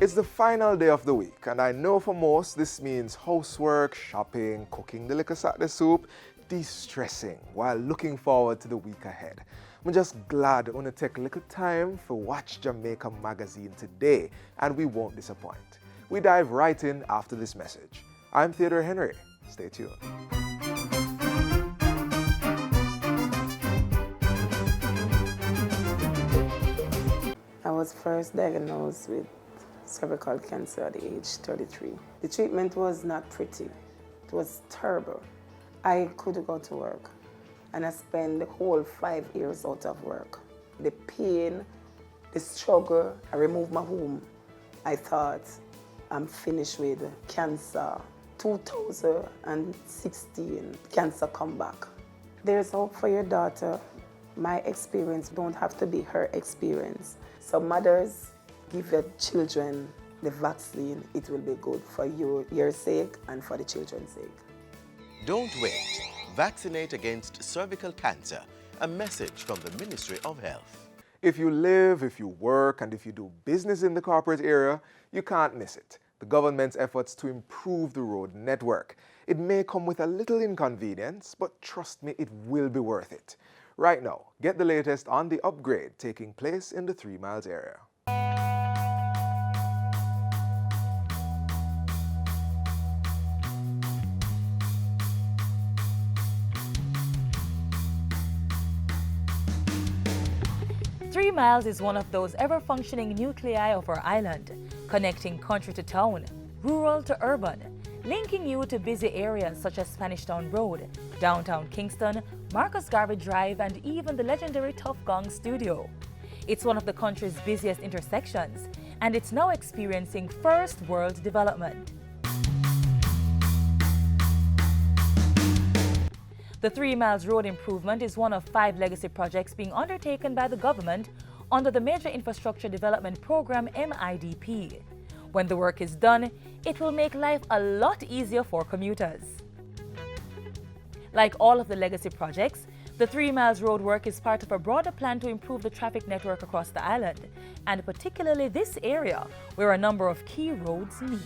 It's the final day of the week, and I know for most this means housework, shopping, cooking the liquor Saturday soup, de-stressing while looking forward to the week ahead. I'm just glad I want to take a little time for Watch Jamaica magazine today, and we won't disappoint. We dive right in after this message. I'm Theodore Henry. Stay tuned. I was first diagnosed with cervical cancer at the age 33. The treatment was not pretty. It was terrible. I couldn't go to work, and I spent the whole 5 years out of work. The pain, the struggle, I removed my womb. I thought, I'm finished with cancer. 2016, cancer come back. There's hope for your daughter. My experience don't have to be her experience. So mothers, give your children the vaccine. It will be good for your sake and for the children's sake. Don't wait. Vaccinate against cervical cancer. A message from the Ministry of Health. If you live, if you work, and if you do business in the corporate area, you can't miss it. The government's efforts to improve the road network. It may come with a little inconvenience, but trust me, it will be worth it. Right now, get the latest on the upgrade taking place in the 3 Miles area. Three Miles is one of those ever-functioning nuclei of our island, connecting country to town, rural to urban, linking you to busy areas such as Spanish Town Road, downtown Kingston, Marcus Garvey Drive, and even the legendary Tough Gong Studio. It's one of the country's busiest intersections, and it's now experiencing first world development. The 3 Miles Road improvement is one of 5 legacy projects being undertaken by the government under the Major Infrastructure Development Program MIDP. When the work is done, it will make life a lot easier for commuters. Like all of the legacy projects, the 3 Miles Road work is part of a broader plan to improve the traffic network across the island, and particularly this area, where a number of key roads meet.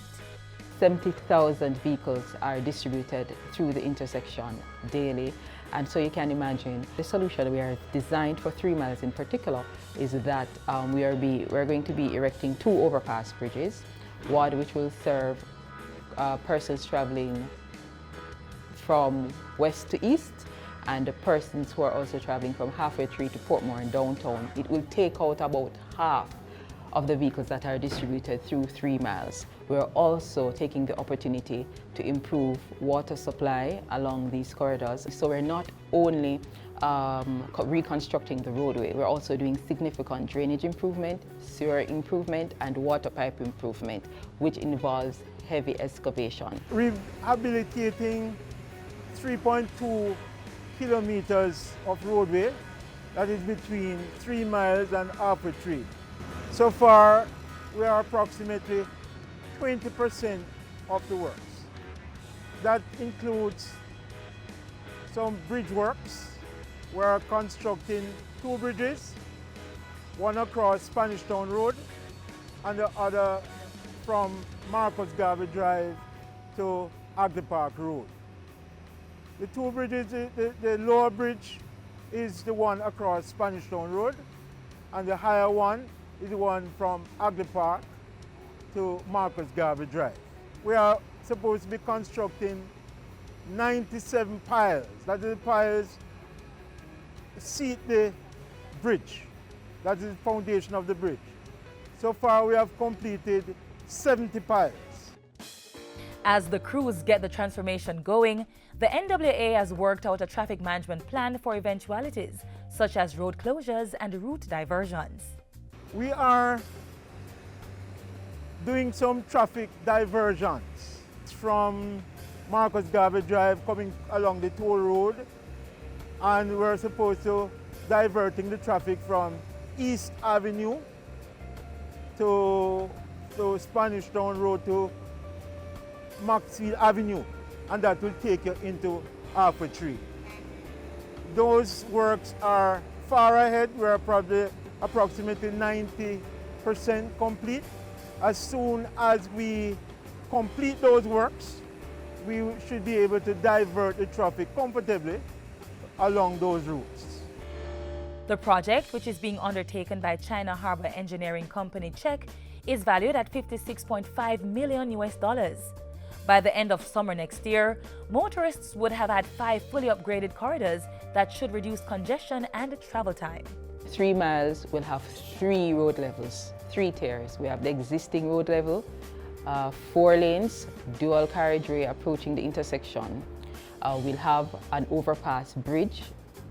70,000 vehicles are distributed through the intersection daily, and so you can imagine the solution we are designed for 3 Miles in particular is that we're going to be erecting 2 overpass bridges, one which will serve persons traveling from west to east and the persons who are also traveling from Halfway Tree to Portmore and downtown. It will take out about half of the vehicles that are distributed through 3 Miles. We're also taking the opportunity to improve water supply along these corridors. So we're not only reconstructing the roadway, we're also doing significant drainage improvement, sewer improvement, and water pipe improvement, which involves heavy excavation. Rehabilitating 3.2 kilometers of roadway that is between 3 Miles and Halfway Tree. So far, we are approximately 20% of the works. That includes some bridge works. We're constructing 2 bridges, one across Spanish Town Road and the other from Marcus Garvey Drive to Agri Park Road. The 2 bridges, the lower bridge is the one across Spanish Town Road, and the higher one is the one from Agri Park to Marcus Garvey Drive. We are supposed to be constructing 97 piles. That is the piles seat the bridge. That is the foundation of the bridge. So far we have completed 70 piles. As the crews get the transformation going, the NWA has worked out a traffic management plan for eventualities, such as road closures and route diversions. We are doing some traffic diversions from Marcus Garvey Drive coming along the toll road, and we're supposed to diverting the traffic from East Avenue to Spanish Town Road to Maxfield Avenue, and that will take you into Halfway Tree. Those works are far ahead. We're probably approximately 90% complete, As soon as we complete those works, we should be able to divert the traffic comfortably along those routes. The project, which is being undertaken by China Harbor Engineering Company Czech, is valued at $56.5 million US. By the end of summer next year, motorists would have had 5 fully upgraded corridors that should reduce congestion and travel time. 3 miles will have 3 road levels, 3 tiers. We have the existing road level, 4 lanes, dual carriageway approaching the intersection. We'll have an overpass bridge,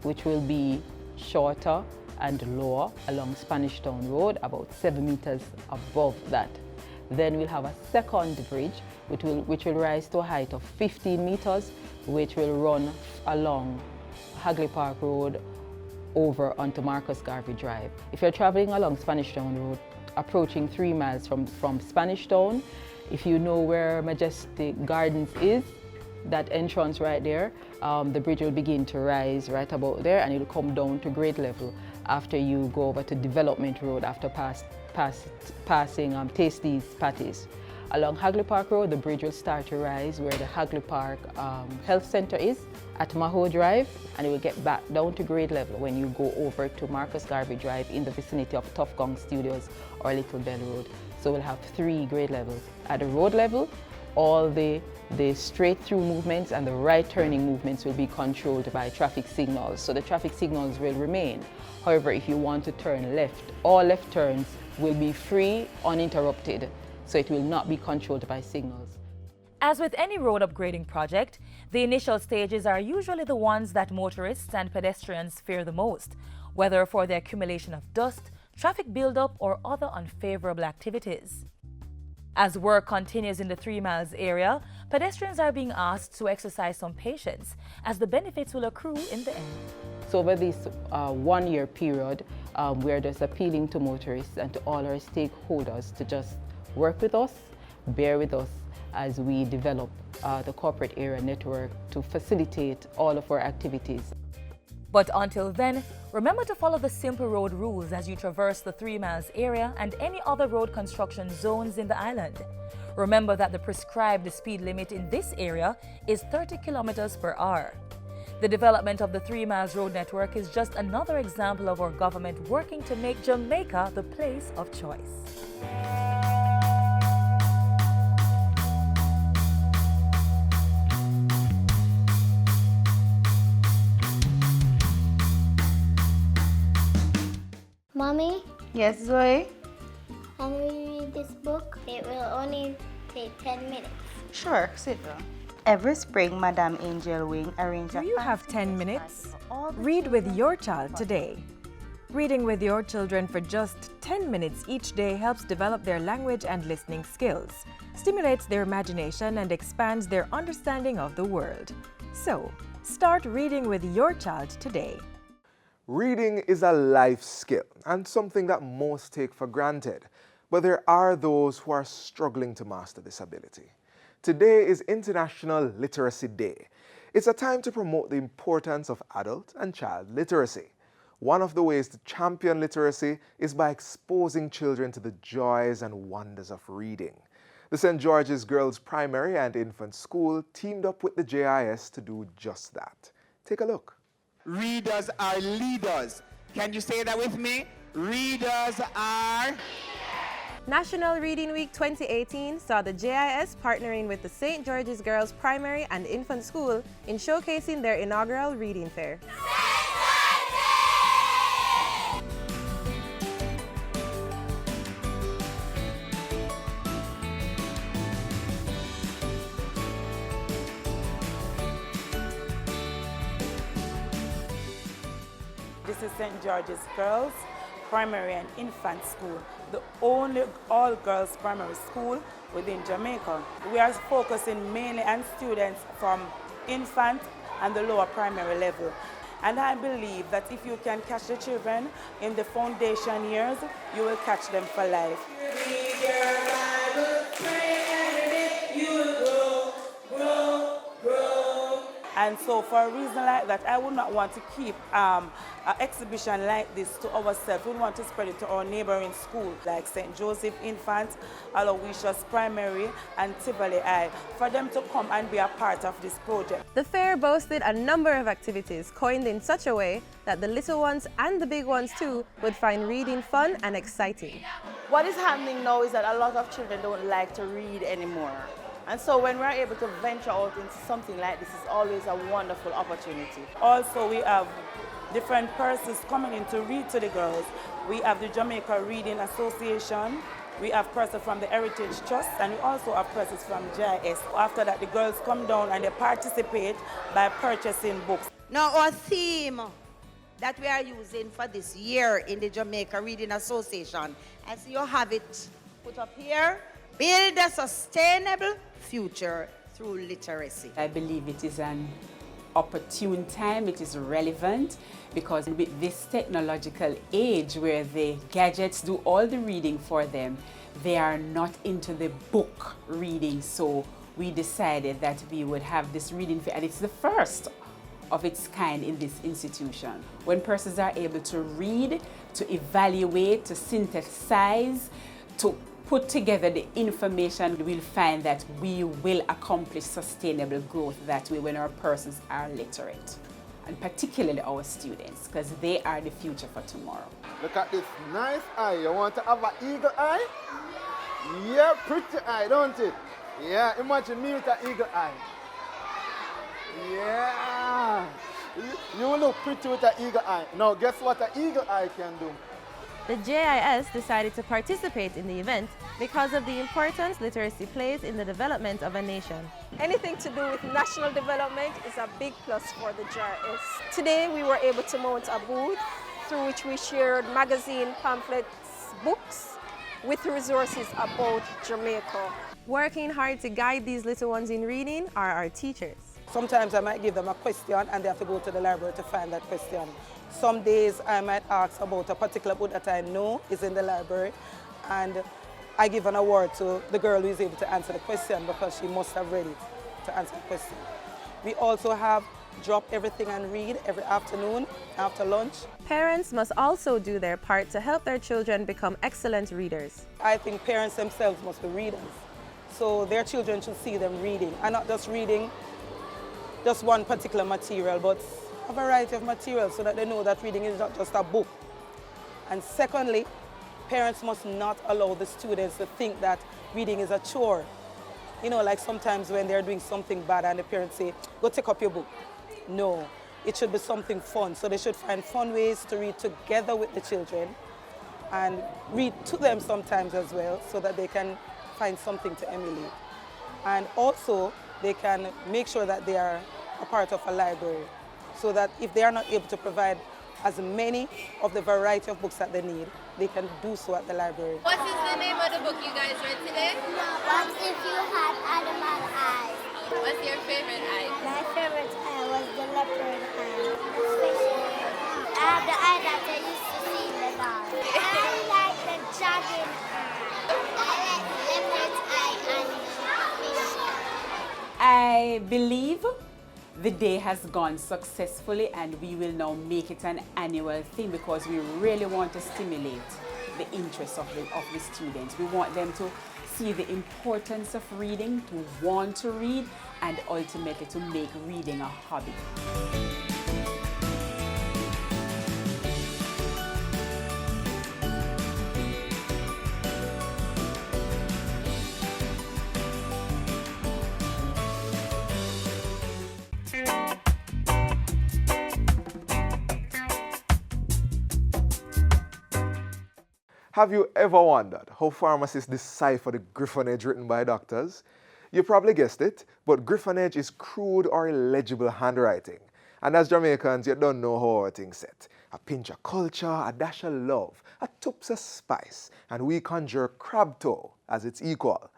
which will be shorter and lower along Spanish Town Road, about 7 meters above that. Then we'll have a second bridge, which will rise to a height of 15 meters, which will run along Hagley Park Road over onto Marcus Garvey Drive. If you're traveling along Spanish Town Road, approaching 3 miles from Spanish Town, if you know where Majestic Gardens is, that entrance right there, the bridge will begin to rise right about there, and it'll come down to grade level after you go over to Development Road after passing Tasty's Patties. Along Hagley Park Road, the bridge will start to rise where the Hagley Park Health Center is at Maho Drive, and it will get back down to grade level when you go over to Marcus Garvey Drive in the vicinity of Tough Gong Studios or Little Bell Road. So we'll have 3 grade levels. At the road level, all the straight through movements and the right turning movements will be controlled by traffic signals. So the traffic signals will remain. However, if you want to turn left, all left turns will be free, uninterrupted. So it will not be controlled by signals. As with any road upgrading project, the initial stages are usually the ones that motorists and pedestrians fear the most, whether for the accumulation of dust, traffic buildup, or other unfavorable activities. As work continues in the 3 miles area, pedestrians are being asked to exercise some patience, as the benefits will accrue in the end. So over this 1-year period, we're just appealing to motorists and to all our stakeholders to just work with us, bear with us as we develop the corporate area network to facilitate all of our activities. But until then, remember to follow the simple road rules as you traverse the 3 miles area and any other road construction zones in the island. Remember that the prescribed speed limit in this area is 30 kilometers per hour. The development of the 3 miles road network is just another example of our government working to make Jamaica the place of choice. Mommy, Yes, Zoe? can we read this book? It will only take 10 minutes. Sure, sit down. Every spring, Madame Angel Wing arranges Do you have 10 minutes? Read with your child today. Reading with your children for just 10 minutes each day helps develop their language and listening skills, stimulates their imagination, and expands their understanding of the world. So, start reading with your child today. Reading is a life skill and something that most take for granted, but there are those who are struggling to master this ability. Today is International Literacy Day. It's a time to promote the importance of adult and child literacy. One of the ways to champion literacy is by exposing children to the joys and wonders of reading. The St. George's Girls Primary and Infant School teamed up with the JIS to do just that. Take a look. Readers are leaders. Can you say that with me? Readers are... National Reading Week 2018 saw the JIS partnering with the St. George's Girls Primary and Infant School in showcasing their inaugural reading fair. This is St. George's Girls Primary and Infant School, the only all-girls primary school within Jamaica. We are focusing mainly on students from infant and the lower primary level. And I believe that if you can catch the children in the foundation years, you will catch them for life. Read your Bible, pray and read it, you will grow, grow, grow. And so for a reason like that, I would not want to keep an exhibition like this to ourselves. We want to spread it to our neighboring schools like St. Joseph Infant, Aloysius Primary, and Tivoli High, for them to come and be a part of this project. The fair boasted a number of activities coined in such a way that the little ones and the big ones too would find reading fun and exciting. What is happening now is that a lot of children don't like to read anymore. And so when we're able to venture out into something like this, it's always a wonderful opportunity. Also, we have different persons coming in to read to the girls. We have the Jamaica Reading Association, we have persons from the Heritage Trust, and we also have persons from JIS. After that, the girls come down and they participate by purchasing books. Now, our theme that we are using for this year in the Jamaica Reading Association, as you have it put up here, build a sustainable future through literacy. I believe it is an opportune time, it is relevant, because with this technological age where the gadgets do all the reading for them, they are not into the book reading. So we decided that we would have this reading fair, and it's the first of its kind in this institution. When persons are able to read, to evaluate, to synthesize, to put together the information, we'll find that we will accomplish sustainable growth that way when our persons are literate, and particularly our students, because they are the future for tomorrow. Look at this nice eye. You want to have an eagle eye? Yeah, pretty eye, don't it? Yeah, imagine me with an eagle eye. Yeah, you look pretty with an eagle eye. Now, guess what an eagle eye can do? The JIS decided to participate in the event because of the importance literacy plays in the development of a nation. Anything to do with national development is a big plus for the JIS. Today we were able to mount a booth through which we shared magazine, pamphlets, books with resources about Jamaica. Working hard to guide these little ones in reading are our teachers. Sometimes I might give them a question and they have to go to the library to find that question. Some days I might ask about a particular book that I know is in the library, and I give an award to the girl who is able to answer the question because she must have read it to answer the question. We also have Drop Everything and Read every afternoon after lunch. Parents must also do their part to help their children become excellent readers. I think parents themselves must be readers, so their children should see them reading, and not just reading just one particular material, but a variety of materials, so that they know that reading is not just a book. And secondly, parents must not allow the students to think that reading is a chore. You know, like sometimes when they're doing something bad and the parents say, go take up your book. No, it should be something fun. So they should find fun ways to read together with the children and read to them sometimes as well, so that they can find something to emulate. And also, they can make sure that they are a part of a library, so that if they are not able to provide as many of the variety of books that they need, they can do so at the library. What is the name of the book you guys read today? What if you had animal eyes? What's your favorite eye? My favorite eye was the leopard eye. Especially, I have the eye that I used to see in the dark. I like the dragon eye. I like the leopard's eye and the fish eye. I believe the day has gone successfully, and we will now make it an annual thing because we really want to stimulate the interest of the students. We want them to see the importance of reading, to want to read, and ultimately to make reading a hobby. Have you ever wondered how pharmacists decipher the griffonage written by doctors? You probably guessed it, but griffonage is crude or illegible handwriting. And as Jamaicans, you don't know how our things set. A pinch of culture, a dash of love, a touch of spice, and we conjure crab toe as its equal.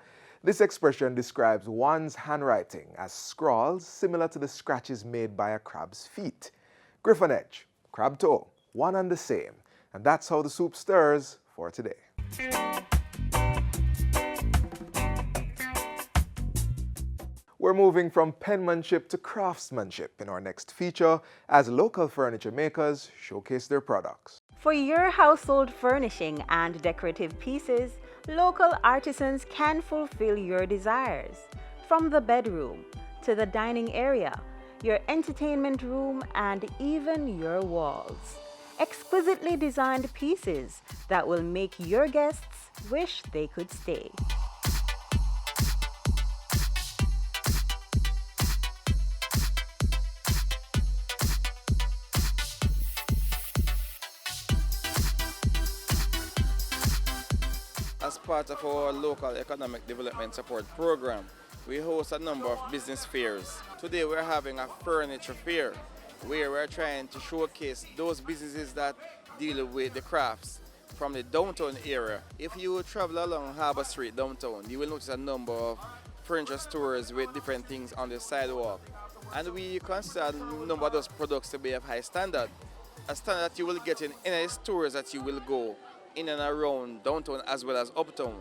This expression describes one's handwriting as scrawls similar to the scratches made by a crab's feet. Griffonage, crab toe, one and the same. And that's how the soup stirs for today. We're moving from penmanship to craftsmanship in our next feature as local furniture makers showcase their products. For your household furnishing and decorative pieces, local artisans can fulfill your desires. From the bedroom to the dining area, your entertainment room, and even your walls. Exquisitely designed pieces that will make your guests wish they could stay. As part of our local economic development support program, we host a number of business fairs. Today we're having a furniture fair where we're trying to showcase those businesses that deal with the crafts from the downtown area. If you travel along Harbour Street downtown, you will notice a number of furniture stores with different things on the sidewalk. And we consider a number of those products to be of high standard, a standard that you will get in any stores that you will go in and around downtown as well as uptown.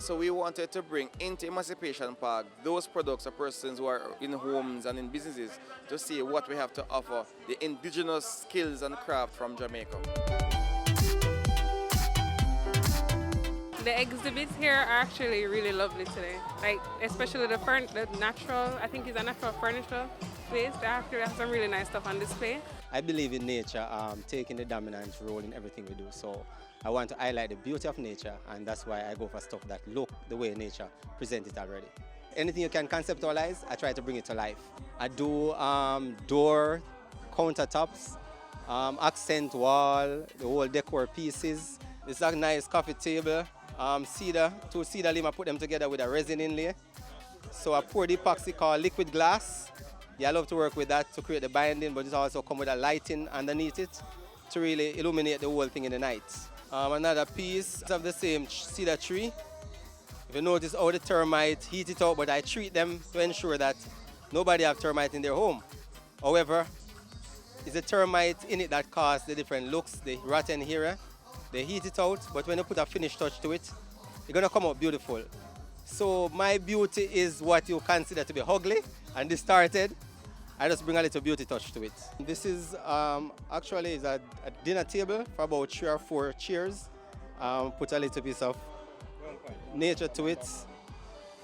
So we wanted to bring into Emancipation Park those products of persons who are in homes and in businesses to see what we have to offer, the indigenous skills and craft from Jamaica. The exhibits here are actually really lovely today. Like especially the natural, I think it's a natural furniture place. They actually have some really nice stuff on display. I believe in nature taking the dominant role in everything we do. So I want to highlight the beauty of nature, and that's why I go for stuff that look the way nature presents it already. Anything you can conceptualize, I try to bring it to life. I do door, countertops, accent wall, the whole decor pieces. It's a nice coffee table, two cedar limb, I put them together with a resin inlay. So I pour the epoxy called liquid glass. Yeah, I love to work with that to create the binding, but it also comes with a lighting underneath it to really illuminate the whole thing in the night. Another piece of the same cedar tree. If you notice how the termite heat it out, but I treat them to ensure that nobody have termite in their home. However, it's the termite in it that causes the different looks, the rotten area. They heat it out, but when you put a finished touch to it, it's gonna come out beautiful. So my beauty is what you consider to be ugly and distorted. I just bring a little beauty touch to it. This is actually is a dinner table for about 3 or 4 chairs. Put a little piece of nature to it.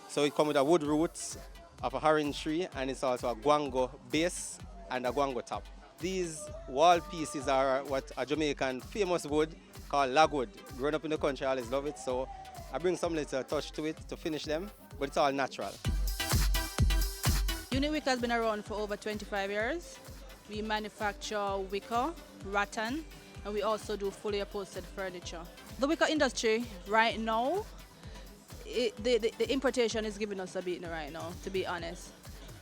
So it comes with a wood roots of a orange tree, and it's also a guango base and a guango top. These wall pieces are what a Jamaican famous wood called logwood. Growing up in the country, I always love it, so I bring some little touch to it to finish them, but it's all natural. Uniwick has been around for over 25 years. We manufacture wicker, rattan, and we also do fully upholstered furniture. The wicker industry right now, the importation is giving us a beating right now, to be honest.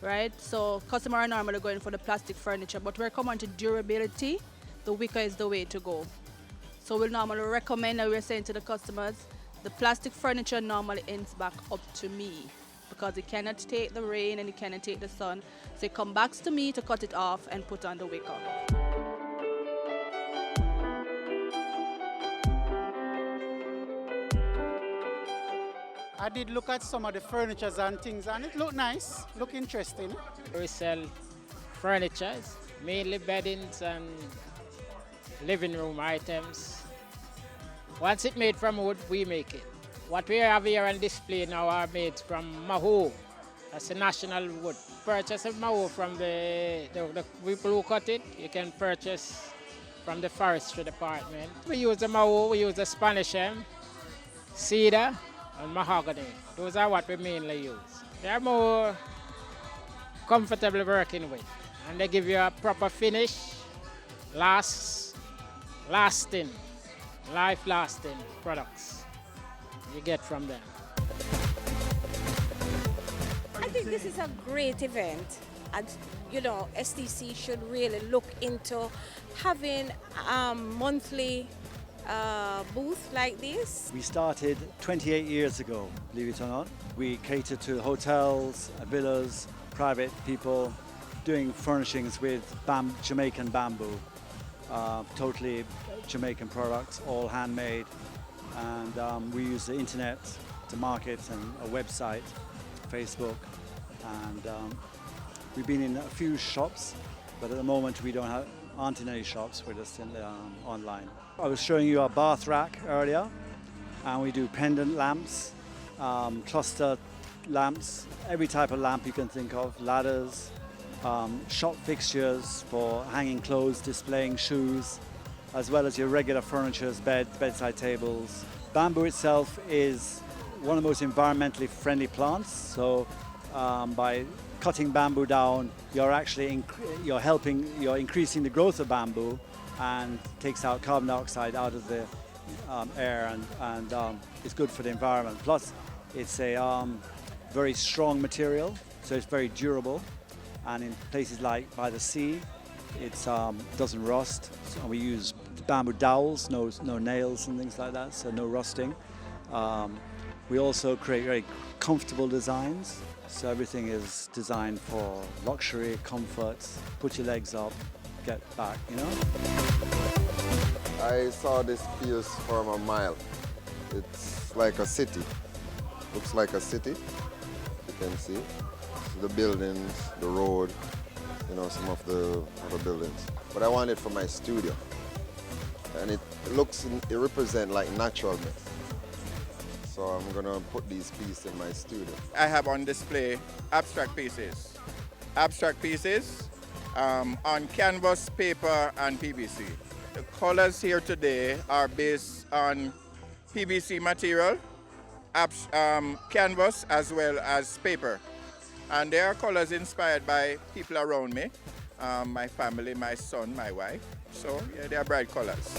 Right? So customers are normally going for the plastic furniture, but we're coming to durability. The wicker is the way to go. So we'll normally recommend, and we're saying to the customers, the plastic furniture normally ends back up to me, because it cannot take the rain and it cannot take the sun. So it comes back to me to cut it off and put on the wicker. I did look at some of the furniture and things, and it looked nice, looked interesting. We sell furniture, mainly beddings and living room items. Once it's made from wood, we make it. What we have here on display now are made from maho. That's a national wood. Purchase of maho from the people who cut it. You can purchase from the forestry department. We use the maho, we use the Spanish elm, cedar, and mahogany. Those are what we mainly use. They are more comfortable working with, and they give you a proper finish, lasting, life-lasting products you get from them. I think this is a great event, and you know, STC should really look into having monthly booth like this. We started 28 years ago, believe it or not. We cater to hotels, villas, private people, doing furnishings with Jamaican bamboo, totally Jamaican products, all handmade. And we use the internet to market, and a website, Facebook, And we've been in a few shops, but at the moment we aren't in any shops, we're just in, online. I was showing you our bath rack earlier, and we do pendant lamps, cluster lamps, every type of lamp you can think of, ladders, shop fixtures for hanging clothes, displaying shoes, as well as your regular furniture, beds, bedside tables. Bamboo itself is one of the most environmentally friendly plants, so by cutting bamboo down, you're actually you're increasing the growth of bamboo and takes out carbon dioxide out of the air, and it's good for the environment. Plus, it's a very strong material, so it's very durable. And in places like by the sea, it doesn't rust. So we use bamboo dowels, no nails and things like that, so no rusting. We also create very comfortable designs. So everything is designed for luxury, comfort, put your legs up, get back, you know? I saw this piece from a mile. It's like a city. Looks like a city, you can see. The buildings, the road, you know, some of the other buildings. But I want it for my studio. And it represents like naturalness. So I'm gonna put these pieces in my studio. I have on display abstract pieces. Abstract pieces on canvas, paper, and PVC. The colors here today are based on PVC material, canvas, as well as paper. And they are colors inspired by people around me, my family, my son, my wife. So yeah, they are bright colors.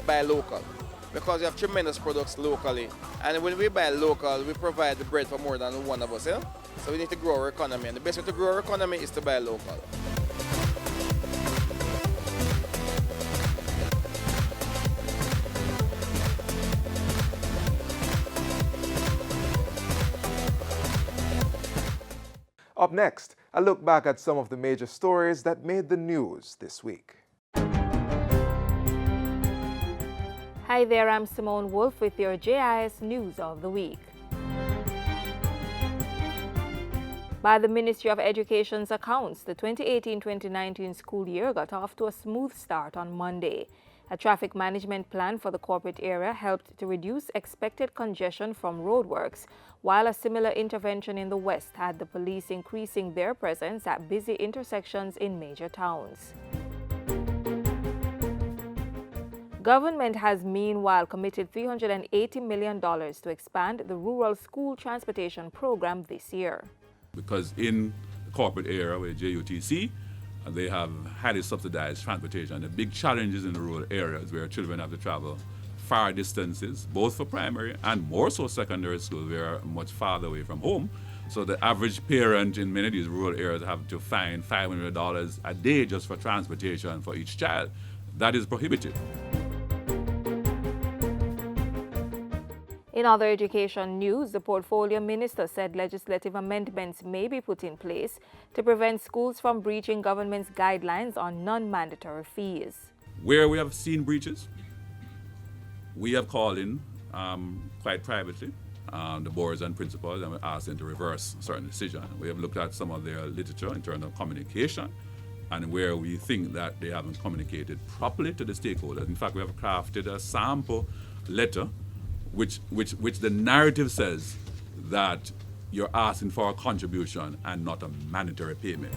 Buy local, because we have tremendous products locally, and when we buy local, we provide the bread for more than one of us, yeah? So we need to grow our economy, and the best way to grow our economy is to buy local. Up next, a look back at some of the major stories that made the news this week. Hi there, I'm Simone Wolf with your JIS News of the Week. By the Ministry of Education's accounts, the 2018-2019 school year got off to a smooth start on Monday. A traffic management plan for the corporate area helped to reduce expected congestion from roadworks, while a similar intervention in the west had the police increasing their presence at busy intersections in major towns. Government has meanwhile committed $380 million to expand the rural school transportation program this year. Because in the corporate area with JUTC, they have highly subsidized transportation. The big challenges in the rural areas where children have to travel far distances, both for primary and more so secondary school, we are much farther away from home. So the average parent in many of these rural areas have to find $500 a day just for transportation for each child. That is prohibitive. In other education news, the portfolio minister said legislative amendments may be put in place to prevent schools from breaching government's guidelines on non-mandatory fees. Where we have seen breaches, we have called in quite privately the boards and principals, and we asked them to reverse certain decisions. We have looked at some of their literature in terms of communication and where we think that they haven't communicated properly to the stakeholders. In fact, we have crafted a sample letter which the narrative says that you're asking for a contribution and not a mandatory payment.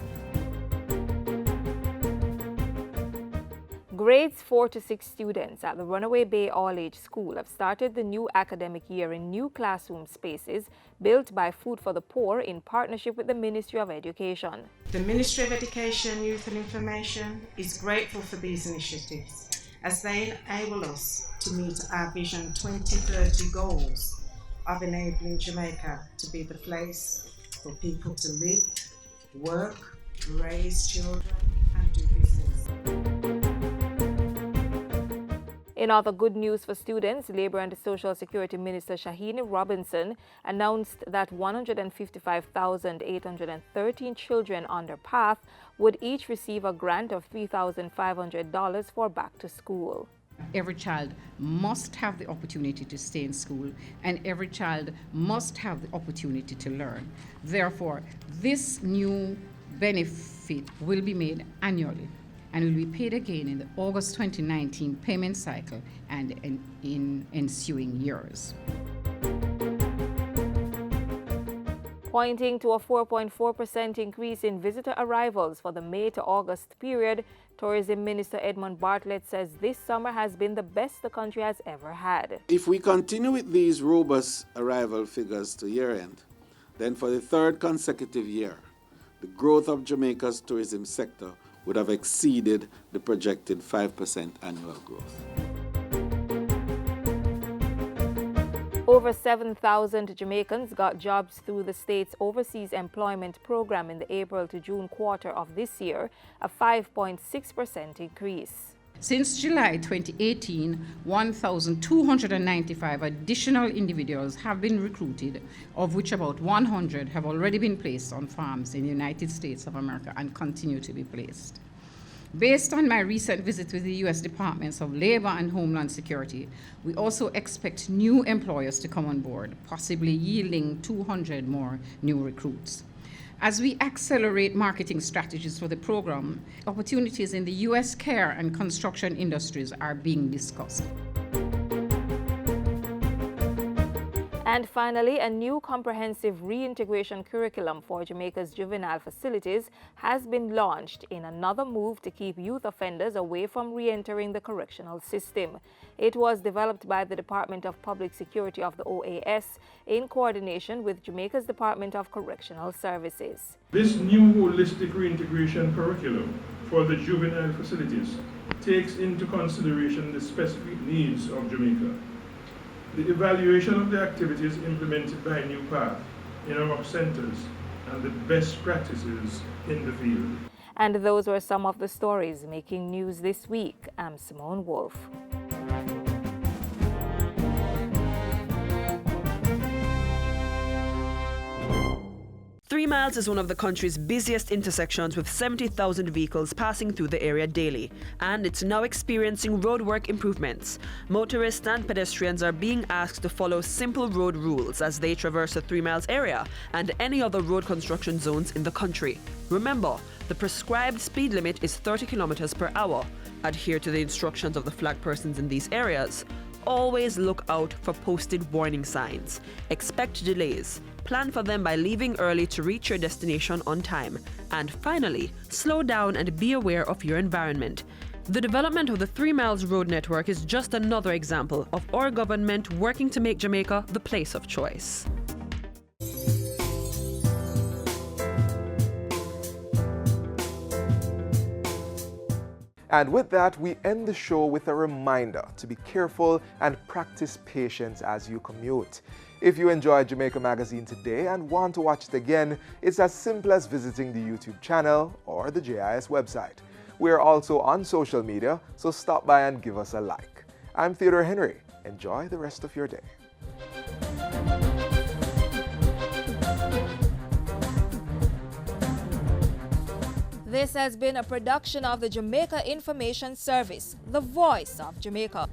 Grades 4 to 6 students at the Runaway Bay All-Age School have started the new academic year in new classroom spaces built by Food for the Poor in partnership with the Ministry of Education. The Ministry of Education, Youth and Information is grateful for these initiatives as they enable us to meet our Vision 2030 goals of enabling Jamaica to be the place for people to live, work, raise children and do business. In other good news for students, Labour and Social Security Minister Shaheen Robinson announced that 155,813 children under PATH would each receive a grant of $3,500 for back to school. Every child must have the opportunity to stay in school, and every child must have the opportunity to learn. Therefore, this new benefit will be made annually and will be paid again in the August 2019 payment cycle and in ensuing years. Pointing to a 4.4% increase in visitor arrivals for the May to August period, Tourism Minister Edmund Bartlett says this summer has been the best the country has ever had. If we continue with these robust arrival figures to year-end, then for the third consecutive year, the growth of Jamaica's tourism sector would have exceeded the projected 5% annual growth. Over 7,000 Jamaicans got jobs through the state's Overseas Employment Program in the April to June quarter of this year, a 5.6% increase. Since July 2018, 1,295 additional individuals have been recruited, of which about 100 have already been placed on farms in the United States of America and continue to be placed. Based on my recent visit with the U.S. Departments of Labor and Homeland Security, we also expect new employers to come on board, possibly yielding 200 more new recruits. As we accelerate marketing strategies for the program, opportunities in the U.S. care and construction industries are being discussed. And finally, a new comprehensive reintegration curriculum for Jamaica's juvenile facilities has been launched in another move to keep youth offenders away from re-entering the correctional system. It was developed by the Department of Public Security of the OAS in coordination with Jamaica's Department of Correctional Services. This new holistic reintegration curriculum for the juvenile facilities takes into consideration the specific needs of Jamaica. The evaluation of the activities implemented by New Path in our centers and the best practices in the field. And those were some of the stories making news this week. I'm Simone Wolf. 3 Miles is one of the country's busiest intersections with 70,000 vehicles passing through the area daily, and it's now experiencing roadwork improvements. Motorists and pedestrians are being asked to follow simple road rules as they traverse the 3 Miles area and any other road construction zones in the country. Remember, the prescribed speed limit is 30 kilometers per hour. Adhere to the instructions of the flag persons in these areas. Always look out for posted warning signs. Expect delays. Plan for them by leaving early to reach your destination on time. And finally, slow down and be aware of your environment. The development of the 3 Miles road network is just another example of our government working to make Jamaica the place of choice. And with that, we end the show with a reminder to be careful and practice patience as you commute. If you enjoyed Jamaica Magazine today and want to watch it again, it's as simple as visiting the YouTube channel or the JIS website. We are also on social media, so stop by and give us a like. I'm Theodore Henry. Enjoy the rest of your day. This has been a production of the Jamaica Information Service, the voice of Jamaica.